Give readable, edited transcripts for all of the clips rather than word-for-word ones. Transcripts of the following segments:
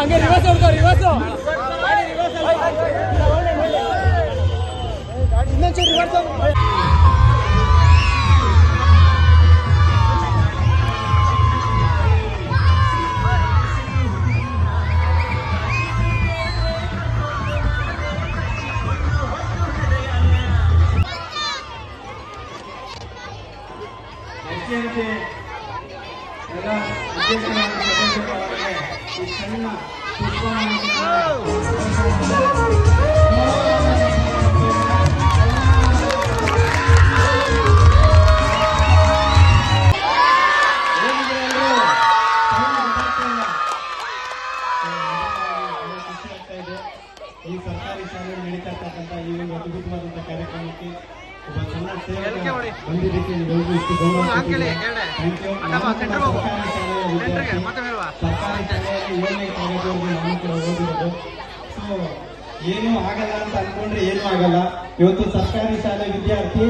ಈ ಸರ್ಕಾರಿ ಶಾಲೆಯಲ್ಲಿ ನಡೀತಾ ಇರ್ತಕ್ಕಂಥ ಈ ಒಂದು ಅದ್ಭುತವಾದಂತಹ ಕಾರ್ಯಕ್ರಮಕ್ಕೆ ಒಬ್ಬ ಸಣ್ಣ ಸೇವಕ ಬಂದಿದ್ದಕ್ಕೆ ನೀವೆಲ್ಲರೂ ಇಷ್ಟು ಗೌರವ ಕೊಟ್ಟಿದ್ದೀರಿ. Thank you. ಸರ್ಕಾರಿ ಶಾಲೆಯ ವಿದ್ಯಾರ್ಥಿ, ಸರ್ಕಾರಿ ಶಾಲೆಯಲ್ಲಿ 7ನೇ ತರಗತಿವರೆಗೂ ನಾನು ಕೂಡ ಓದಿರೋದು. ಸೊ ಏನೂ ಆಗಲ್ಲ ಅಂತ ಅನ್ಕೊಂಡ್ರೆ ಏನೂ ಆಗಲ್ಲ. ಇವತ್ತು ಸರ್ಕಾರಿ ಶಾಲೆ ವಿದ್ಯಾರ್ಥಿ,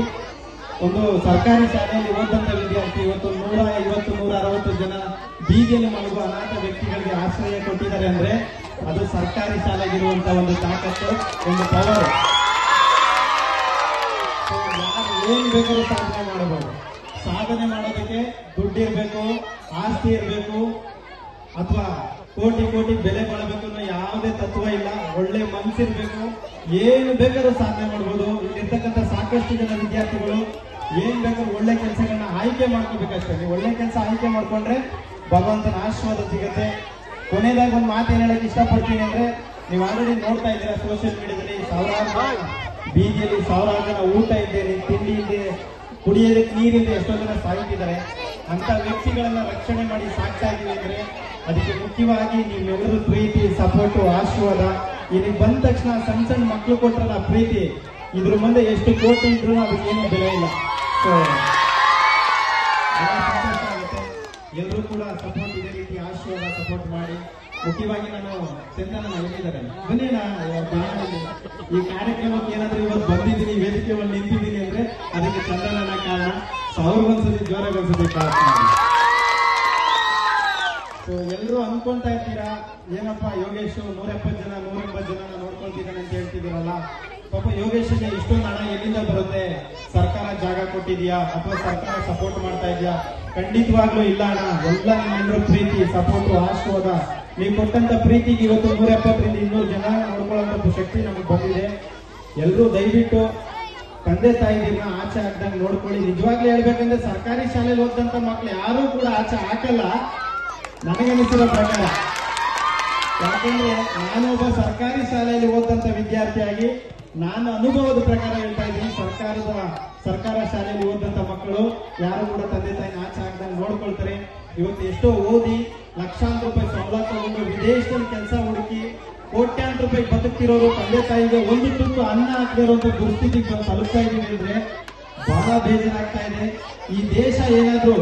ಒಂದು ಸರ್ಕಾರಿ ಶಾಲೆಯಲ್ಲಿ ಓದಂತ ವಿದ್ಯಾರ್ಥಿ ಇವತ್ತು 150-160 ಜನ ಬೀದಿಯಲ್ಲಿ ಮಲಗುವ ಅನಾಥ ವ್ಯಕ್ತಿಗಳಿಗೆ ಆಶ್ರಯ ಕೊಟ್ಟಿದ್ದಾರೆ ಅಂದ್ರೆ ಅದು ಸರ್ಕಾರಿ ಶಾಲೆಗಿರುವಂತ ಒಂದು ತಾಕತ್ತು, ಒಂದು ಪವರ್. ಏನ್ ಬೇಕಾದ್ರೂ ಸಾಧನೆ ಮಾಡಬಹುದು. ಸಾಧನೆ ಮಾಡೋದಕ್ಕೆ ದುಡ್ಡು ಇರಬೇಕು, ಆಸ್ತಿ ಇರಬೇಕು, ಅಥವಾ ಕೋಟಿ ಕೋಟಿ ಬೆಲೆ ಮಾಡಬೇಕು ಅನ್ನೋ ಯಾವುದೇ ತತ್ವ ಇಲ್ಲ. ಒಳ್ಳೆ ಮನಸ್ಸಿರ್ಬೇಕು, ಏನು ಬೇಕಾದ್ರೂ ಸಾಧನೆ ಮಾಡಬಹುದು. ಇಲ್ಲಿರ್ತಕ್ಕಂಥ ಸಾಕಷ್ಟು ಜನ ವಿದ್ಯಾರ್ಥಿಗಳು ಏನ್ ಬೇಕಾದ್ರೂ ಒಳ್ಳೆ ಕೆಲಸಗಳನ್ನ ಆಯ್ಕೆ ಮಾಡ್ಕೋಬೇಕಷ್ಟೇ. ನೀವು ಒಳ್ಳೆ ಕೆಲಸ ಆಯ್ಕೆ ಮಾಡ್ಕೊಂಡ್ರೆ ಭಗವಂತನ ಆಶೀರ್ವಾದ ಸಿಗುತ್ತೆ. ಕೊನೆಯದಾಗಿ ಒಂದು ಮಾತೇನು ಹೇಳಕ್ ಇಷ್ಟಪಡ್ತೀನಿ ಅಂದ್ರೆ, ನೀವು ಆಲ್ರೆಡಿ ನೋಡ್ತಾ ಇದ್ದೀರಾ ಸೋಷಿಯಲ್ ಮೀಡಿಯಾದಲ್ಲಿ ಸಾವಿರಾರು ಬೀದಿಯಲ್ಲಿ ಸಾವಿರಾರು ಜನ ಊಟ ಇದ್ದೇನೆ, ತಿಂಡಿ ಇಲ್ಲದೆ, ಕುಡಿಯೋದಕ್ಕೆ ನೀರಿಲ್ಲದೆ ಎಷ್ಟೋ ಜನ ಸಾಯ್ತಿದ್ದಾರೆ. ಅಂತ ವ್ಯಕ್ತಿಗಳನ್ನ ರಕ್ಷಣೆ ಮಾಡಿ ಸಾಕ್ತಾ ಇದೀವಿ ಅಂದ್ರೆ ಅದಕ್ಕೆ ಮುಖ್ಯವಾಗಿ ನೀವೆಲ್ಲರೂ ಪ್ರೀತಿ, ಸಪೋರ್ಟು, ಆಶೀರ್ವಾದ. ಇಲ್ಲಿಗೆ ಬಂದ ತಕ್ಷಣ ಸಣ್ಣ ಸಣ್ಣ ಮಕ್ಕಳು ಕೊಟ್ಟರಲ್ಲ ಪ್ರೀತಿ, ಇದ್ರ ಮುಂದೆ ಎಷ್ಟು ಕೋಟಿ ಇದ್ರು ಅದಕ್ಕೇನು ಬೆಲೆ ಇಲ್ಲ. ಸೊ ಸಂತೋಷ ಆಗುತ್ತೆ. ಎಲ್ಲರೂ ಕೂಡ ಸಪೋರ್ಟ್ ಇದೇ ರೀತಿ ಆಶೀರ್ವಾದ ಸಪೋರ್ಟ್ ಮಾಡಿ. ಮುಖ್ಯವಾಗಿ ನಾನು ಚಂದನ ಹೇಳಿದ್ದಾರೆ ಬನ್ನಿನ ಈ ಕಾರ್ಯಕ್ರಮಕ್ಕೆ ಏನಾದ್ರೂ ಇವತ್ತು ಬಂದಿದ್ದೀನಿ, ವೇದಿಕೆ ಒಂದು ನಿಂತಿದ್ದೀನಿ ಅಂದ್ರೆ ಅದಕ್ಕೆ ಚಂದನನ ಕಾರಣ. ಸಾವಿರಗೊಂದ್ಸತಿ ಜೋರಾಗೊಂದ್ಸತಿ ಪ್ರಾರ್ಥನೆ. ಸೊ ಎಲ್ಲರೂ ಅನ್ಕೊಂತಾ ಇರ್ತೀರಾ ಏನಪ್ಪಾ ಯೋಗೇಶ್ 170 ಜನ 180 ಜನ ನೋಡ್ಕೊಳ್ತಿದ್ದಾನೆ ಅಂತ ಹೇಳ್ತಿದ್ದೀರಲ್ಲ. ಪಾಪ ಯೋಗೇಶ್ಗೆ ಇಷ್ಟೊಂದು ಹಣ ಎಲ್ಲಿಂದ ಬರುತ್ತೆ? ಸರ್ಕಾರ ಜಾಗ ಕೊಟ್ಟಿದ್ಯಾ ಅಥವಾ ಸರ್ಕಾರ ಸಪೋರ್ಟ್ ಮಾಡ್ತಾ ಇದೆಯಾ? ಖಂಡಿತವಾಗ್ಲೂ ಇಲ್ಲ ಅಣ್ಣ. ಎಲ್ಲ ನಿಮ್ಮೆಲ್ಲರೂ ಪ್ರೀತಿ, ಸಪೋರ್ಟ್, ಆಶೀರ್ವಾದ. ನೀವು ಕೊಟ್ಟಂತ ಪ್ರೀತಿಗೆ ಇವತ್ತು 170-200 ಜನ ನೋಡ್ಕೊಳ್ಳೋ ಶಕ್ತಿ ನಮಗೆ ಬಂದಿದೆ. ಎಲ್ಲರೂ ದಯವಿಟ್ಟು ತಂದೆ ತಾಯಿದಿರನ್ನ ಆಚೆ ಹಾಕ್ದಂಗೆ ನೋಡ್ಕೊಳ್ಳಿ. ನಿಜವಾಗ್ಲೂ ಹೇಳ್ಬೇಕಂದ್ರೆ ಸರ್ಕಾರಿ ಶಾಲೆಯಲ್ಲಿ ಓದಂತ ಮಕ್ಳು ಯಾರು ಕೂಡ ಆಚೆ ಹಾಕಲ್ಲ ನನಗನಿಸಿರೋ ಪ್ರಕಾರ. ಯಾಕಂದ್ರೆ ನಾನೊಬ್ಬ ಸರ್ಕಾರಿ ಶಾಲೆಯಲ್ಲಿ ಓದಂತ ವಿದ್ಯಾರ್ಥಿಯಾಗಿ ನಾನು ಅನುಭವದ ಪ್ರಕಾರ ಹೇಳ್ತಾ ಇದ್ದೀನಿ. ಸರ್ಕಾರ ಶಾಲೆಯಲ್ಲಿ ಓದಂತ ಮಕ್ಕಳು ಯಾರು ಕೂಡ ತಂದೆ ತಾಯಿನ ಆಚೆ ಹಾಕ್ದಂಗೆ ನೋಡ್ಕೊಳ್ತಾರೆ. ಇವತ್ತು ಎಷ್ಟೋ ಓದಿ ಲಕ್ಷಾಂತರ ರೂಪಾಯಿ ಸಂಬಳ ತಗೊಂಡು ವಿದೇಶದಲ್ಲಿ ಕೆಲಸ ಹುಡುಕಿ ಕೋಟ್ಯಾಂತರ ರೂಪಾಯಿ ಬದುಕ್ತಿರೋರು ತಂದೆ ತಾಯಿಗೆ ಒಂದು ತುತ್ತು ಅನ್ನ ಹಾಕದಿರುವಂತ ದುಸ್ಥಿತಿಗೆ ತಲುಪ್ತಾ ಇದೀವಿ ಅಂದ್ರೆ ಬಹಳ ಬೇಜಾರಾಗ್ತಾ ಇದೆ. ಈ ದೇಶ ಏನಾದ್ರೂ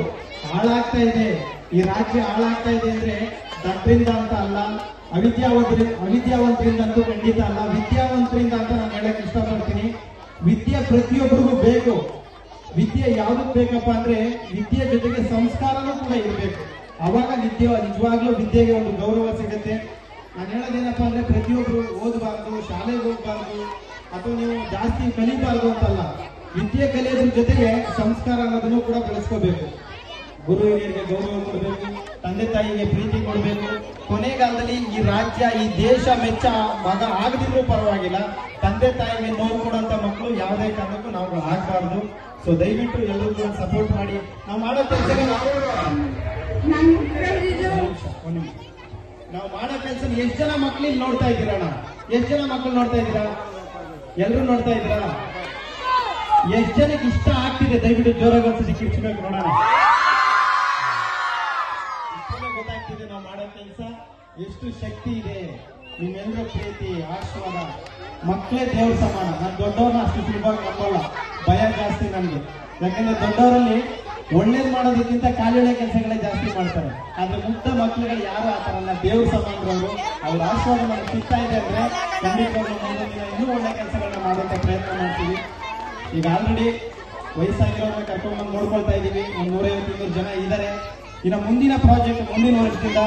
ಹಾಳಾಗ್ತಾ ಇದೆ, ಈ ರಾಜ್ಯ ಹಾಳಾಗ್ತಾ ಇದೆ ಅಂದ್ರೆ ದಡ್ರಿಂದ ಅಂತ ಅಲ್ಲ, ಅವಿದ್ಯಾವಂತರಿಂದ ಅಂತೂ ಖಂಡಿತ ಅಲ್ಲ, ವಿದ್ಯಾವಂತರಿಂದ ಅಂತ ನಾನು ಹೇಳಕ್ ಇಷ್ಟಪಡ್ತೀನಿ. ವಿದ್ಯೆ ಪ್ರತಿಯೊಬ್ಬರಿಗೂ ಬೇಕು. ವಿದ್ಯೆ ಯಾವ್ದಕ್ ಬೇಕಪ್ಪ ಅಂದ್ರೆ ವಿದ್ಯೆ ಜೊತೆಗೆ ಸಂಸ್ಕಾರನೂ ಕೂಡ ಇರಬೇಕು. ಅವಾಗ ನಿಜವಾಗ್ಲೂ ವಿದ್ಯೆಗೆ ಒಂದು ಗೌರವ ಸಿಗುತ್ತೆ. ನಾನು ಹೇಳೋದೇನಪ್ಪ ಅಂದ್ರೆ ಪ್ರತಿಯೊಬ್ರು ಓದಬಾರ್ದು, ಶಾಲೆಗೆ ಹೋಗ್ಬಾರ್ದು ಅಥವಾ ನೀವು ಜಾಸ್ತಿ ಕಲಿಬಾರ್ದು ಅಂತಲ್ಲ. ವಿದ್ಯೆ ಕಲಿಯೋದ್ರ ಜೊತೆಗೆ ಸಂಸ್ಕಾರ ಅನ್ನೋದನ್ನು ಕೂಡ ಬೆಳೆಸ್ಕೋಬೇಕು. ಗುರು ಹಿರಿಯರಿಗೆ ಗೌರವ ಕೊಡಬೇಕು, ತಂದೆ ತಾಯಿಗೆ ಪ್ರೀತಿ ಕೊಡಬೇಕು. ಕೊನೆಗಾಲದಲ್ಲಿ ಈ ರಾಜ್ಯ, ಈ ದೇಶ ಮೆಚ್ಚ ಮಗ ಆಗದಿದ್ರೂ ಪರವಾಗಿಲ್ಲ, ತಂದೆ ತಾಯಿಗೆ ನೋವು ಕೊಡುವಂತ ಮಕ್ಕಳು ಯಾವುದೇ ಕಾರಣಕ್ಕೂ ನಾವು ಆಗ್ಬಾರ್ದು. ಸೊ ದಯವಿಟ್ಟು ಎಲ್ಲರಿಗೂ ಸಪೋರ್ಟ್ ಮಾಡಿ. ನಾವು ಮಾಡೋ ಕೆಲಸ ಎಷ್ಟು ಜನ ಮಕ್ಳು ಇಲ್ಲಿ ನೋಡ್ತಾ ಇದ್ದೀರಣ್ಣ? ಎಷ್ಟು ಜನ ಮಕ್ಕಳು ನೋಡ್ತಾ ಇದ್ದೀರಾ? ಎಲ್ಲರೂ ನೋಡ್ತಾ ಇದ್ದೀರಾ? ಎಷ್ಟು ಜನಕ್ಕೆ ಇಷ್ಟ ಆಗ್ತಿದೆ? ದಯವಿಟ್ಟು ಜೋರಾಗಿ ಒಂದ್ಸತಿ ಕಿರ್ಚಬೇಕು ನೋಡೋಣ. ಗೊತ್ತಾಗ್ತಿದೆ ನಾವು ಮಾಡೋ ಕೆಲಸ ಎಷ್ಟು ಶಕ್ತಿ ಇದೆ. ನಿಮ್ಮೆಲ್ಲರ ಪ್ರೀತಿ, ಆಶೀರ್ವಾದ. ಮಕ್ಕಳೇ ದೇವ್ರ ಸಮಾನ. ನಾನು ದೊಡ್ಡವ್ರನ್ನ ಅಷ್ಟು ಸುಲಭವಾಗಿ ನಂಬಲ್ಲ, ಭಯ ಜಾಸ್ತಿ ನನ್ಗೆ. ಯಾಕಂದ್ರೆ ದೊಡ್ಡವರಲ್ಲಿ ಒಳ್ಳೇದ್ ಮಾಡೋದಕ್ಕಿಂತ ಕಾಲಿಳೆ ಕೆಲಸಗಳೇ ಜಾಸ್ತಿ ಮಾಡ್ತಾರೆ. ಆದ್ರೆ ಮುಗ್ಧ ಮಕ್ಕಳುಗಳು ಯಾರು ಆತರಲ್ಲ, ದೇವ್ರ ಸಮಾನರವರು. ಅವ್ರ ಆಶೀರ್ವಾದ ನಮ್ಗೆ ಸಿಗ್ತಾ ಇದೆ ಅಂದ್ರೆ ಖಂಡಿತವಾಗ್ಲೂ ಮುಂದಿನ ದಿನ ಇನ್ನೂ ಒಳ್ಳೆ ಕೆಲಸಗಳನ್ನ ಮಾಡುವಂತ ಪ್ರಯತ್ನ ಮಾಡ್ತೀವಿ. ಈಗ ಆಲ್ರೆಡಿ ವಯಸ್ಸಾಗಿರೋರನ್ನ ಕರ್ಕೊಂಡು ನೋಡ್ಕೊಳ್ತಾ ಇದೀವಿ. ಒಂದು 150-200 ಜನ ಇದ್ದಾರೆ. ಇನ್ನು ಮುಂದಿನ ಪ್ರಾಜೆಕ್ಟ್ ಮುಂದಿನ ವರ್ಷದಿಂದ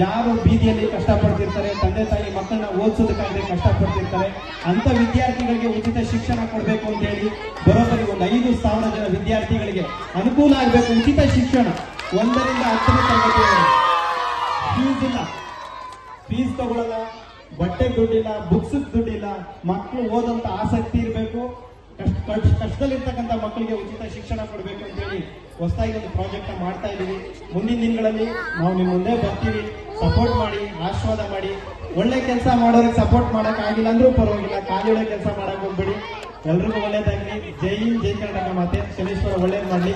ಯಾರು ಬೀದಿಯಲ್ಲಿ ಕಷ್ಟಪಡ್ತಿರ್ತಾರೆ, ತಂದೆ ತಾಯಿ ಮಕ್ಕಳನ್ನ ಓದಿಸೋದಕ್ಕಾಗದೆ ಕಷ್ಟಪಡ್ತಿರ್ತಾರೆ, ಅಂತ ವಿದ್ಯಾರ್ಥಿಗಳಿಗೆ ಉಚಿತ ಶಿಕ್ಷಣ ಕೊಡಬೇಕು ಅಂತ ಹೇಳಿ ಬರೋಬ್ಬರಿ ಒಂದು 5,000 ಜನ ವಿದ್ಯಾರ್ಥಿಗಳಿಗೆ ಅನುಕೂಲ ಆಗಬೇಕು. ಉಚಿತ ಶಿಕ್ಷಣ 1ರಿಂದ 10ನೇ ತರಗತಿ ಫೀಸ್ ಇಲ್ಲ, ಫೀಸ್ ತಗೊಳ್ಳಲ್ಲ, ಬಟ್ಟೆಗೆ ದುಡ್ಡಿಲ್ಲ, ಬುಕ್ಸ್ ದುಡ್ಡಿಲ್ಲ. ಮಕ್ಕಳು ಓದಂತ ಆಸಕ್ತಿ ಇರಬೇಕು. ಕಷ್ಟದಲ್ಲಿರ್ತಕ್ಕಂಥ ಮಕ್ಕಳಿಗೆ ಉಚಿತ ಶಿಕ್ಷಣ ಕೊಡಬೇಕು ಅಂತ ಹೇಳಿ ಹೊಸದಾಗಿ ಒಂದು ಪ್ರಾಜೆಕ್ಟ್ ಮಾಡ್ತಾ ಇದೀವಿ. ಮುಂದಿನ ದಿನಗಳಲ್ಲಿ ನಾವು ನಿಮ್ಮ ಮುಂದೆ ಬರ್ತೀವಿ. ಸಪೋರ್ಟ್ ಮಾಡಿ, ಆಶೀರ್ವಾದ ಮಾಡಿ. ಒಳ್ಳೆ ಕೆಲಸ ಮಾಡೋರಿಗೆ ಸಪೋರ್ಟ್ ಮಾಡಕ್ ಆಗಿಲ್ಲ ಅಂದ್ರೂ ಪರವಾಗಿಲ್ಲ, ಖಾಲಿ ಒಳ್ಳೆ ಕೆಲಸ ಮಾಡಕ್ ಹೋಗ್ಬೇಡಿ. ಎಲ್ರಿಗೂ ಒಳ್ಳೇದಾಗ್ಲಿ. ಜೈ ಹಿಂದ್, ಜೈ ಕರ್ನಾಟಕ ಮಾತೆ. ಶನೇಶ್ವರ ಒಳ್ಳೇದ್ ಮಾಡ್ಲಿ.